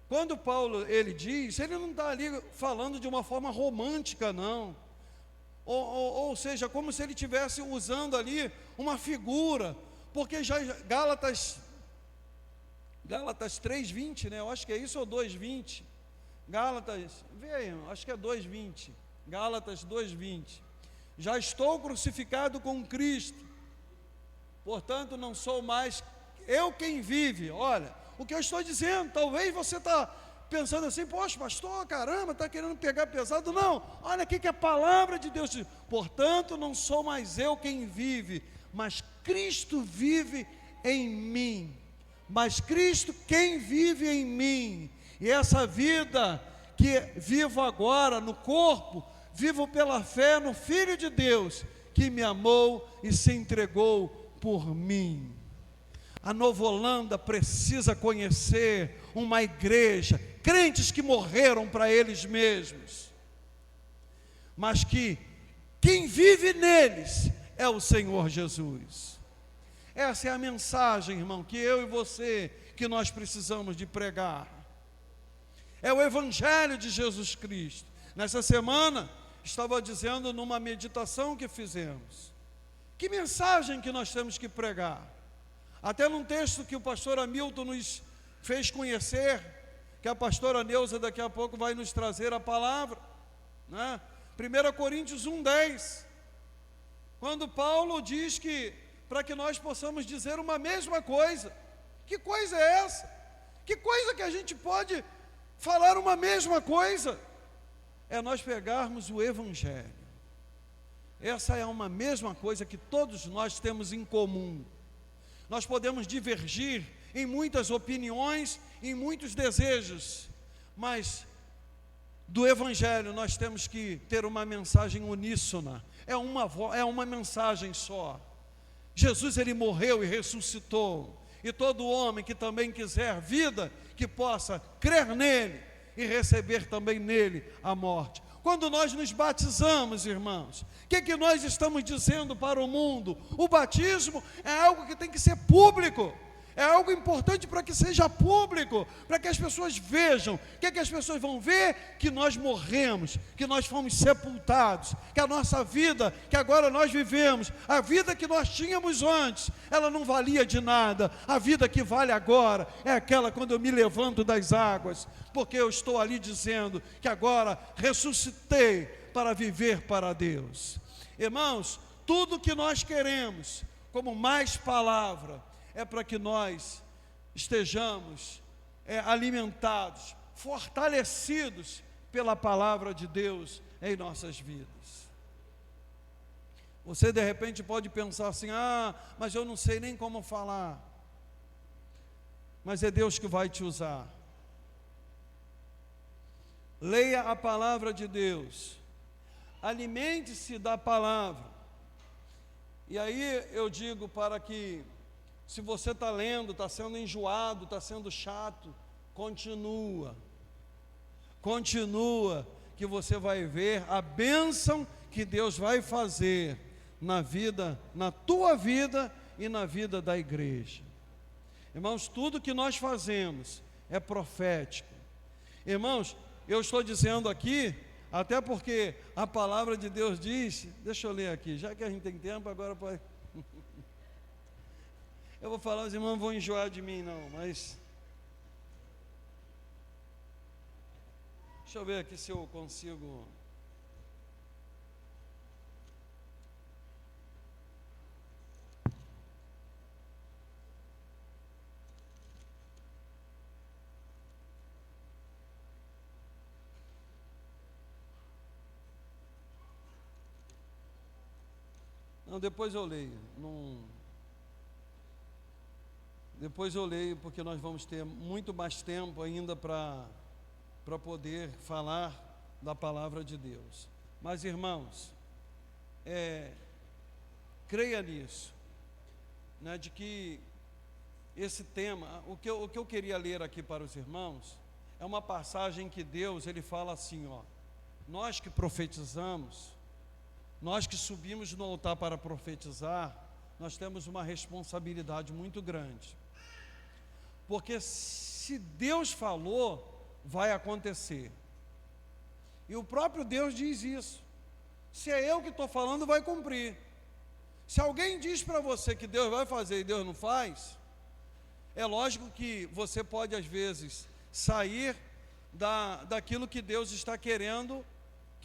quando Paulo ele diz, ele não está ali falando de uma forma romântica, não. Ou seja, como se ele estivesse usando ali uma figura, porque já Gálatas 3:20, né? Eu acho que é isso ou 2:20. Gálatas, vê aí, acho que é 2:20. Gálatas 2:20. Já estou crucificado com Cristo, portanto não sou mais eu quem vive. Olha, o que eu estou dizendo, talvez você está pensando assim, poxa pastor, caramba, está querendo pegar pesado. Não, olha aqui que a palavra de Deus diz, portanto não sou mais eu quem vive, mas Cristo vive em mim. Mas Cristo quem vive em mim, e essa vida que vivo agora no corpo, vivo pela fé no Filho de Deus, que me amou e se entregou por mim. A Nova Holanda precisa conhecer uma igreja, crentes que morreram para eles mesmos, mas que quem vive neles é o Senhor Jesus. Essa é a mensagem, irmão, que eu e você, que nós precisamos de pregar. É o Evangelho de Jesus Cristo. Nessa semana, estava dizendo numa meditação que fizemos, que mensagem que nós temos que pregar? Até num texto que o pastor Hamilton nos fez conhecer, que a pastora Neuza daqui a pouco vai nos trazer a palavra, né? 1 Coríntios 1:10, quando Paulo diz que para que nós possamos dizer uma mesma coisa. Que coisa é essa? Que coisa que a gente pode falar uma mesma coisa? É nós pegarmos o Evangelho. Essa é uma mesma coisa que todos nós temos em comum. Nós podemos divergir em muitas opiniões, em muitos desejos, mas do Evangelho nós temos que ter uma mensagem uníssona. É uma mensagem só. Jesus ele morreu e ressuscitou, e todo homem que também quiser vida, que possa crer nele e receber também nele a morte. Quando nós nos batizamos, irmãos, o que nós estamos dizendo para o mundo? O batismo é algo que tem que ser público. É algo importante para que seja público, para que as pessoas vejam. O que as pessoas vão ver? Que nós morremos, que nós fomos sepultados, que a nossa vida, que agora nós vivemos, a vida que nós tínhamos antes, ela não valia de nada. A vida que vale agora é aquela quando eu me levanto das águas, porque eu estou ali dizendo que agora ressuscitei para viver para Deus. Irmãos, tudo que nós queremos, como mais palavra, é para que nós estejamos alimentados, fortalecidos pela palavra de Deus em nossas vidas. Você de repente pode pensar assim: mas eu não sei nem como falar. Mas é Deus que vai te usar. Leia a palavra de Deus, alimente-se da palavra. E aí eu digo para que, se você está lendo, está sendo enjoado, está sendo chato, continua, que você vai ver a bênção que Deus vai fazer na vida, na tua vida e na vida da igreja. Irmãos, tudo que nós fazemos é profético. Irmãos, eu estou dizendo aqui, até porque a palavra de Deus diz, deixa eu ler aqui, já que a gente tem tempo, agora pode... Eu vou falar, os irmãos não vão enjoar de mim não, mas... Deixa eu ver aqui se eu consigo... Não, depois eu leio. Depois eu leio, porque nós vamos ter muito mais tempo ainda para poder falar da palavra de Deus. Mas, irmãos, creia nisso, né, de que esse tema, o que eu queria ler aqui para os irmãos, é uma passagem que Deus, Ele fala assim, nós que profetizamos, nós que subimos no altar para profetizar, nós temos uma responsabilidade muito grande. Porque se Deus falou, vai acontecer. E o próprio Deus diz isso. Se é eu que estou falando, vai cumprir. Se alguém diz para você que Deus vai fazer e Deus não faz, é lógico que você pode às vezes sair daquilo que Deus está querendo,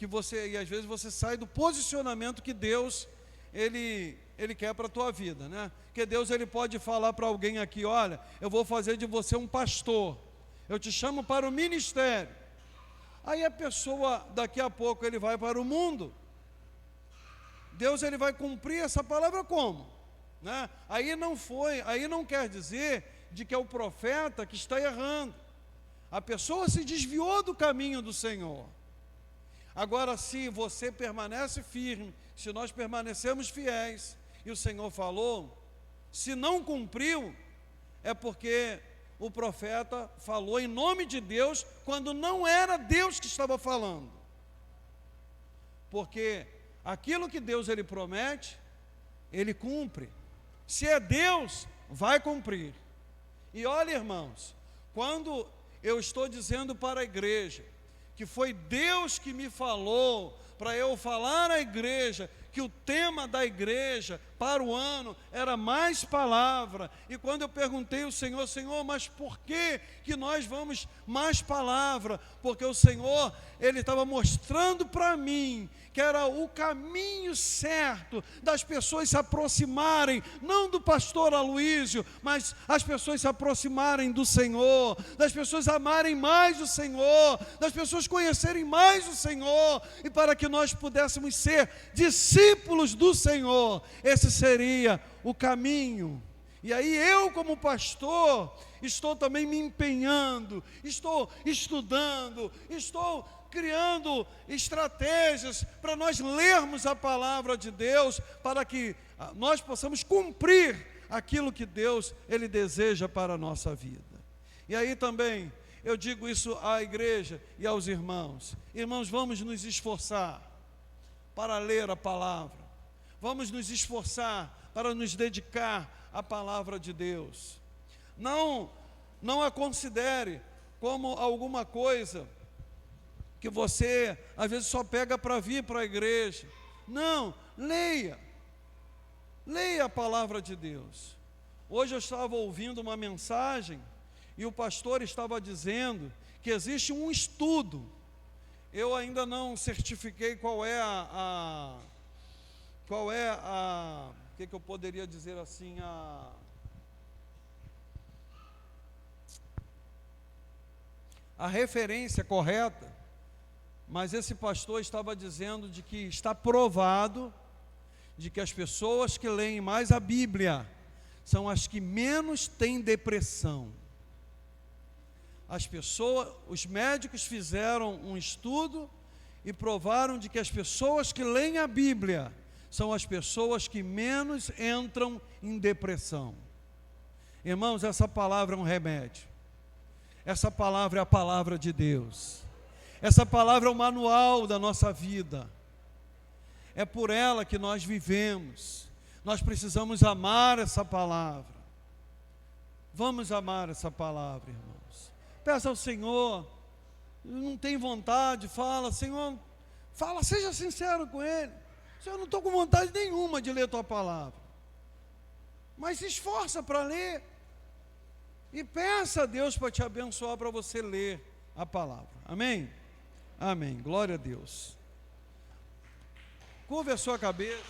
e às vezes você sai do posicionamento que Deus Ele quer para a tua vida, né? Que Deus, Ele pode falar para alguém aqui: olha, eu vou fazer de você um pastor, eu te chamo para o ministério. Aí a pessoa, daqui a pouco, ele vai para o mundo. Deus, Ele vai cumprir essa palavra como? Né? Aí não quer dizer de que é o profeta que está errando. A pessoa se desviou do caminho do Senhor. Agora, se você permanece firme, se nós permanecemos fiéis, e o Senhor falou, se não cumpriu, é porque o profeta falou em nome de Deus, quando não era Deus que estava falando. Porque aquilo que Deus, Ele promete, Ele cumpre. Se é Deus, vai cumprir. E olha, irmãos, quando eu estou dizendo para a igreja, que foi Deus que me falou para eu falar à igreja, que o tema da igreja para o ano era mais palavra. E quando eu perguntei ao Senhor: Senhor, mas por que nós vamos mais palavra? Porque o Senhor, Ele estava mostrando para mim que era o caminho certo das pessoas se aproximarem, não do pastor Aloísio, mas as pessoas se aproximarem do Senhor, das pessoas amarem mais o Senhor, das pessoas conhecerem mais o Senhor, e para que nós pudéssemos ser discípulos do Senhor. Esse seria o caminho. E aí eu, como pastor, estou também me empenhando, estou estudando, estou criando estratégias para nós lermos a palavra de Deus, para que nós possamos cumprir aquilo que Deus, Ele deseja para a nossa vida. E aí também eu digo isso à igreja e aos irmãos. Irmãos, vamos nos esforçar para ler a palavra. Vamos nos esforçar para nos dedicar à palavra de Deus. Não a considere como alguma coisa que você às vezes só pega para vir para a igreja. Não, leia a palavra de Deus. Hoje eu estava ouvindo uma mensagem e o pastor estava dizendo que existe um estudo. Eu ainda não certifiquei qual é o que eu poderia dizer assim, a referência correta, mas esse pastor estava dizendo de que está provado de que as pessoas que leem mais a Bíblia são as que menos têm depressão. Os médicos fizeram um estudo e provaram de que as pessoas que leem a Bíblia são as pessoas que menos entram em depressão. Irmãos, essa palavra é um remédio. Essa palavra é a palavra de Deus. Essa palavra é o manual da nossa vida. É por ela que nós vivemos. Nós precisamos amar essa palavra. Vamos amar essa palavra, irmãos. Peça ao Senhor, não tem vontade, fala, Senhor, fala, seja sincero com Ele. Senhor, eu não estou com vontade nenhuma de ler a Tua palavra. Mas se esforça para ler. E peça a Deus para te abençoar, para você ler a palavra. Amém? Amém. Glória a Deus. Curva a sua cabeça.